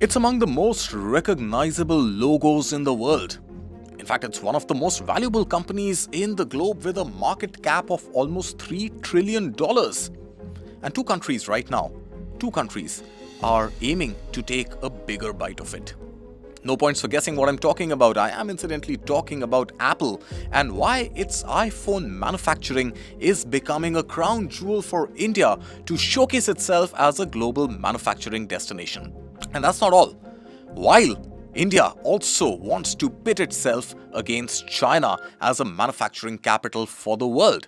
It's among the most recognizable logos in the world. In fact, it's one of the most valuable companies in the globe with a market cap of almost $3 trillion. And two countries are aiming to take a bigger bite of it. No points for guessing what I'm talking about. I am incidentally talking about Apple and why its iPhone manufacturing is becoming a crown jewel for India to showcase itself as a global manufacturing destination. And that's not all. While India also wants to pit itself against China as a manufacturing capital for the world.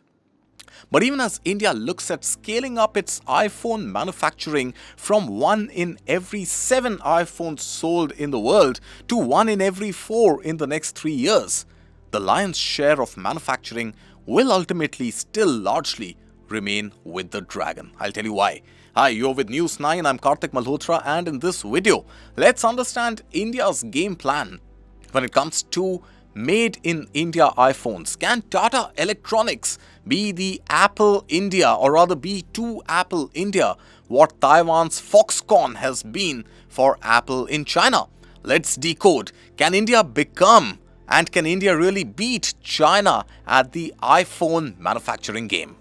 But even as India looks at scaling up its iPhone manufacturing from 1 in every 7 iPhones sold in the world to 1 in every 4 in the next 3 years, the lion's share of manufacturing will ultimately still largely remain with the dragon. I'll tell you why. Hi, you're with News 9. I'm Kartik Malhotra, and in this video, let's understand India's game plan when it comes to Made in India iPhones. Can Tata Electronics be the Apple India, or rather be to Apple India what Taiwan's Foxconn has been for Apple in China? Let's decode. Can India become, and can India really beat China at the iPhone manufacturing game?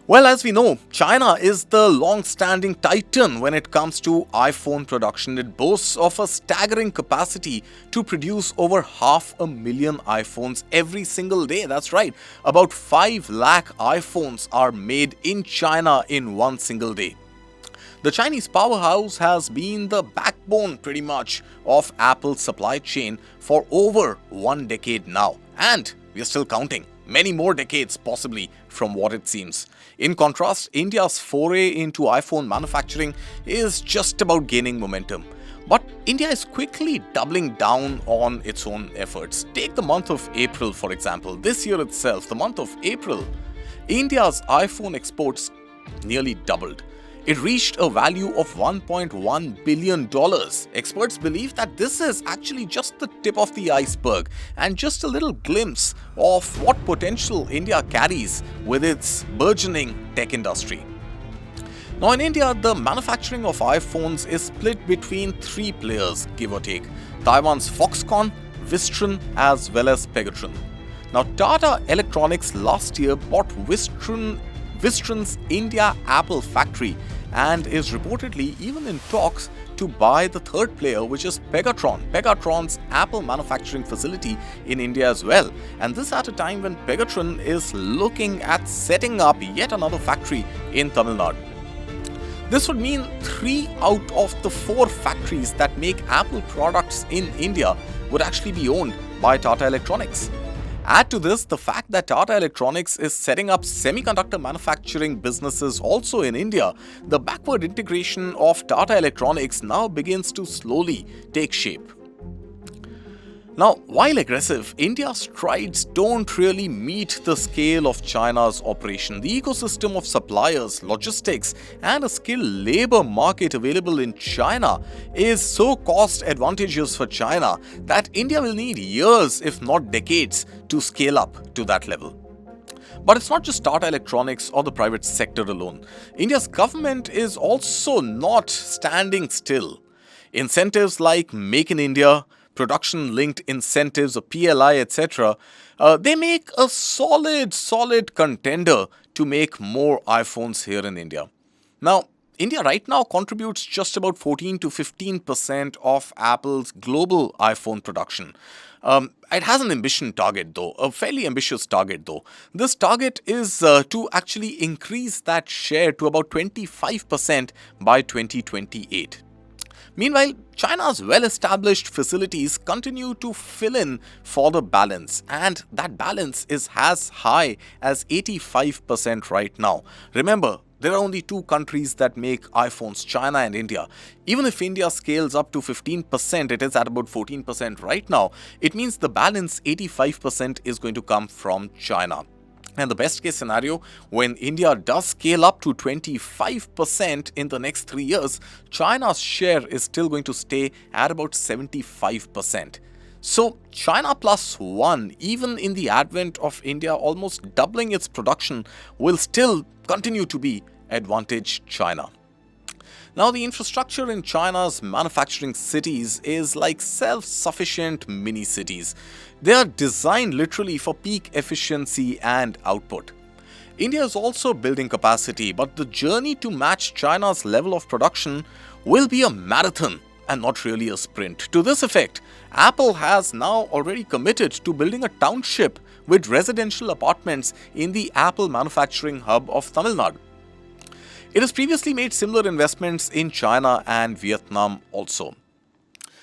Well, as we know, China is the long-standing titan when it comes to iPhone production. It boasts of a staggering capacity to produce over 500,000 iPhones every single day. That's right, about 5 lakh iPhones are made in China in one single day. The Chinese powerhouse has been the backbone pretty much of Apple's supply chain for over 1 decade now. And we are still counting. Many more decades possibly from what it seems. In contrast, India's foray into iPhone manufacturing is just about gaining momentum. But India is quickly doubling down on its own efforts. Take the month of April, for example. This year itself, the month of April, India's iPhone exports nearly doubled. It reached a value of $1.1 billion. Experts believe that this is actually just the tip of the iceberg and just a little glimpse of what potential India carries with its burgeoning tech industry. Now in India, the manufacturing of iPhones is split between 3 players, give or take. Taiwan's Foxconn, Wistron, as well as Pegatron. Now Tata Electronics last year bought Wistron's India Apple factory and is reportedly even in talks to buy the third player, which is Pegatron's Apple manufacturing facility in India as well. And this at a time when Pegatron is looking at setting up yet another factory in Tamil Nadu. This would mean 3 out of the 4 factories that make Apple products in India would actually be owned by Tata Electronics. Add to this the fact that Tata Electronics is setting up semiconductor manufacturing businesses also in India. The backward integration of Tata Electronics now begins to slowly take shape. Now, while aggressive, India's strides don't really meet the scale of China's operation. The ecosystem of suppliers, logistics, and a skilled labor market available in China is so cost advantageous for China that India will need years, if not decades, to scale up to that level. But it's not just Tata Electronics or the private sector alone. India's government is also not standing still. Incentives like Make in India, production-linked incentives or PLI, etc., they make a solid contender to make more iPhones here in India. Now, India right now contributes just about 14 to 15% of Apple's global iPhone production. It has an ambition target though, a fairly ambitious target though. This target is to actually increase that share to about 25% by 2028. Meanwhile, China's well-established facilities continue to fill in for the balance, and that balance is as high as 85% right now. Remember, there are only 2 countries that make iPhones, China and India. Even if India scales up to 15%, it is at about 14% right now. It means the balance 85% is going to come from China. And the best case scenario, when India does scale up to 25% in the next 3 years, China's share is still going to stay at about 75%. So China plus 1, even in the advent of India almost doubling its production, will still continue to be advantage China. Now, the infrastructure in China's manufacturing cities is like self-sufficient mini-cities. They are designed literally for peak efficiency and output. India is also building capacity, but the journey to match China's level of production will be a marathon and not really a sprint. To this effect, Apple has now already committed to building a township with residential apartments in the Apple manufacturing hub of Tamil Nadu. It has previously made similar investments in China and Vietnam also.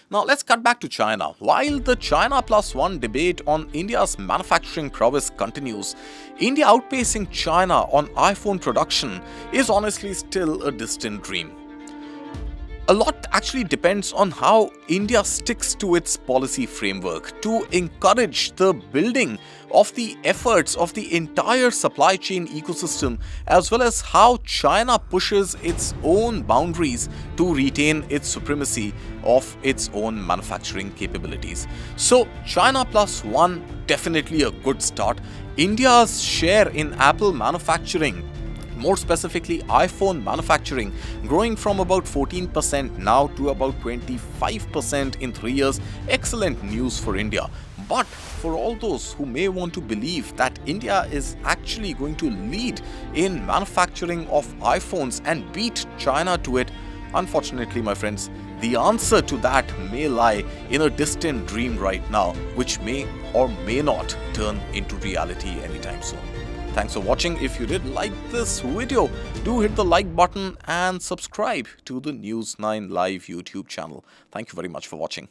Now let's cut back to China. While the China plus one debate on India's manufacturing prowess continues, India outpacing China on iPhone production is honestly still a distant dream. A lot actually depends on how India sticks to its policy framework to encourage the building of the efforts of the entire supply chain ecosystem, as well as how China pushes its own boundaries to retain its supremacy of its own manufacturing capabilities. So China plus one, definitely a good start. India's share in Apple manufacturing, more specifically iPhone manufacturing, growing from about 14% now to about 25% in 3 years. Excellent news for India. But for all those who may want to believe that India is actually going to lead in manufacturing of iPhones and beat China to it, unfortunately, my friends, the answer to that may lie in a distant dream right now, which may or may not turn into reality anytime soon. Thanks for watching. If you did like this video, do hit the like button and subscribe to the News 9 Live YouTube channel. Thank you very much for watching.